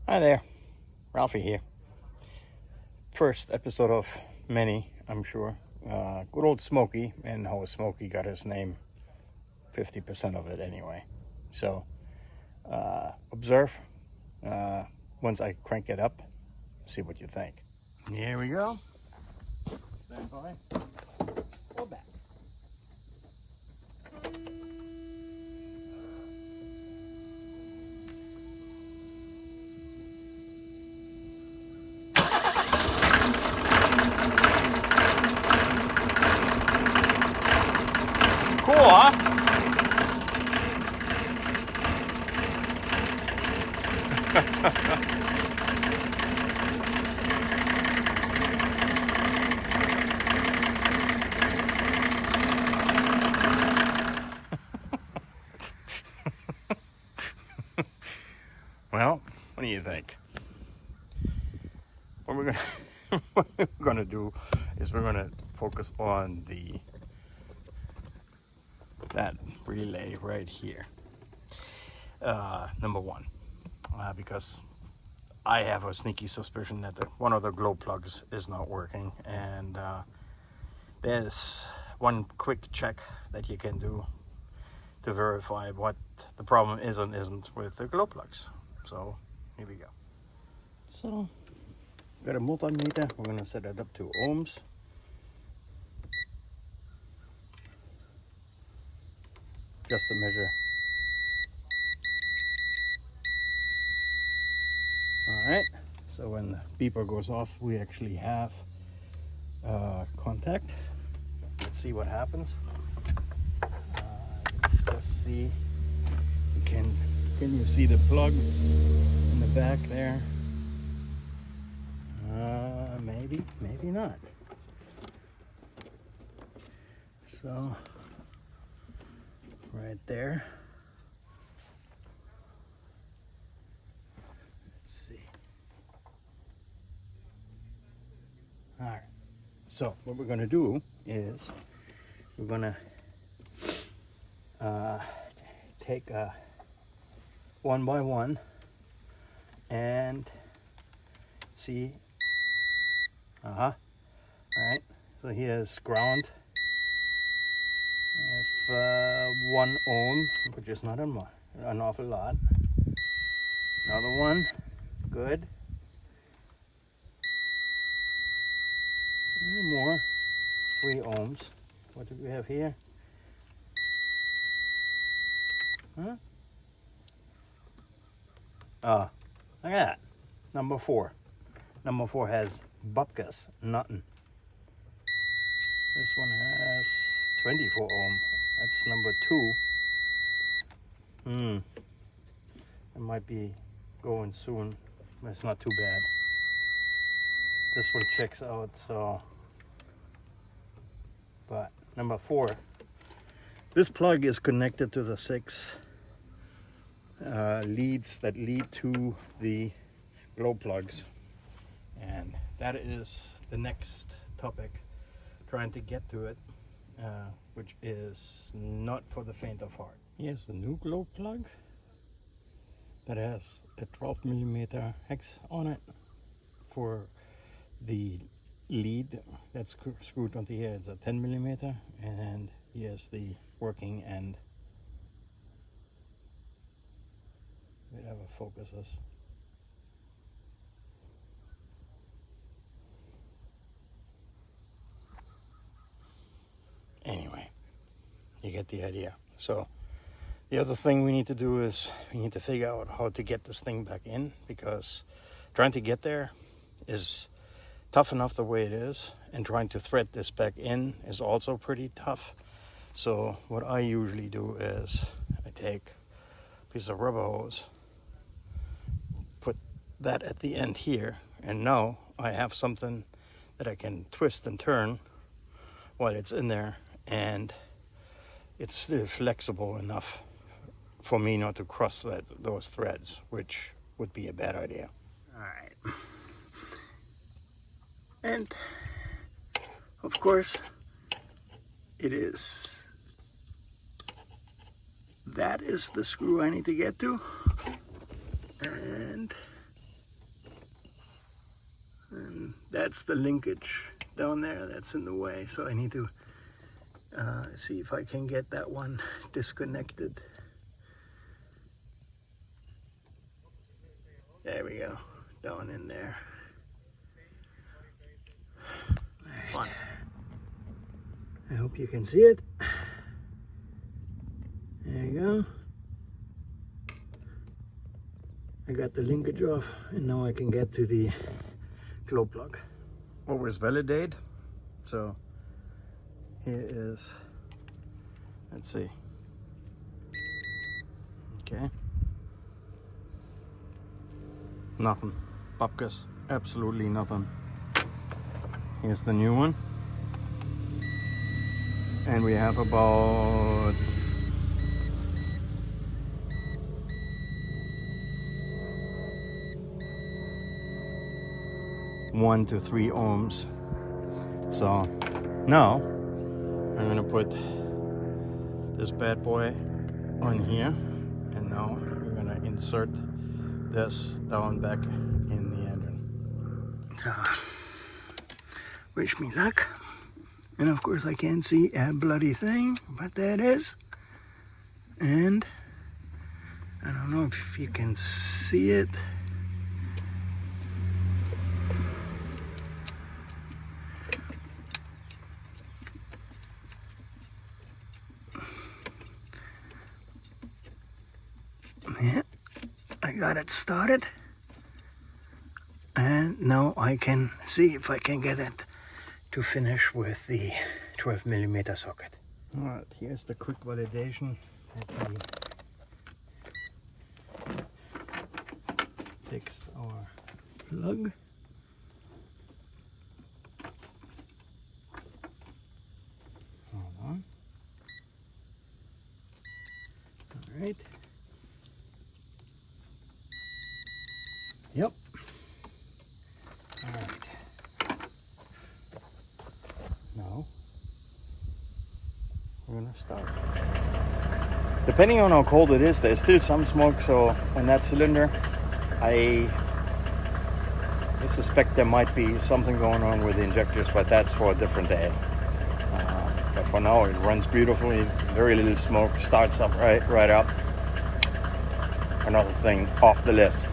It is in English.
Hi there, Ralphie here. First episode of many, I'm sure. Good old Smokey, and how Smokey got his name, 50% of it anyway. So, observe. Once I crank it up, see what you think. Here we go. Stand by. Go back. Cool, huh? Well, what do you think? What we're gonna do is we're gonna focus on that relay right here. Number one, because I have a sneaky suspicion that one of the glow plugs is not working, and there's one quick check that you can do to verify what the problem is and isn't with the glow plugs. So here we go. So got a multimeter. We're gonna set it up to ohms. Just to measure. Alright, so when the beeper goes off, we actually have contact. Let's see what happens. Let's just see. Can you see the plug in the back there? Maybe not. So right there. Let's see. All right. So what we're going to do is we're going to take a one by one and see. All right. So here's ground. I have 1 ohm, which is not an awful lot. Another one, good. And more, 3 ohms. What do we have here? Huh? Look at that. Number 4. Number 4 has bupkis, nothing. This one has 24 ohm. That's number 2. It might be going soon. But it's not too bad. This one checks out, so. But number 4. This plug is connected to the 6 leads that lead to the glow plugs. And that is the next topic, trying to get to it, which is not for the faint of heart. Here's the new glow plug that has a 12mm hex on it for the lead that's screwed onto here. It's a 10mm, and here's the working end. Whatever focuses. Anyway, you get the idea. So the other thing we need to do is we need to figure out how to get this thing back in, because trying to get there is tough enough the way it is, and trying to thread this back in is also pretty tough. So what I usually do is I take a piece of rubber hose, put that at the end here, and now I have something that I can twist and turn while it's in there, and it's still flexible enough for me not to cross those threads, which would be a bad idea. All right. And of course, that is the screw I need to get to, and that's the linkage down there that's in the way. So I need to see if I can get that one disconnected. There we go, down in there. Fun. I hope you can see it. There you go. I got the linkage off, and now I can get to the glow plug. Always validate. So here is, let's see. Okay. Nothing. Babkas. Absolutely nothing. Here's the new one. And we have about 1 to 3 ohms. So now I'm gonna put this bad boy on here, and now we're gonna insert this down back in the engine. So, wish me luck. And of course I can't see a bloody thing, but there it is. And I don't know if you can see it. Yeah, I got it started. And now I can see if I can get it to finish with the 12mm socket. Alright, here's the quick validation that we fixed our plug. Hold on. Alright. Yep. Alright. Now we're gonna start. Depending on how cold it is, there's still some smoke, so on that cylinder I suspect there might be something going on with the injectors, but that's for a different day. But for now it runs beautifully, very little smoke, starts up right up. Another thing off the list.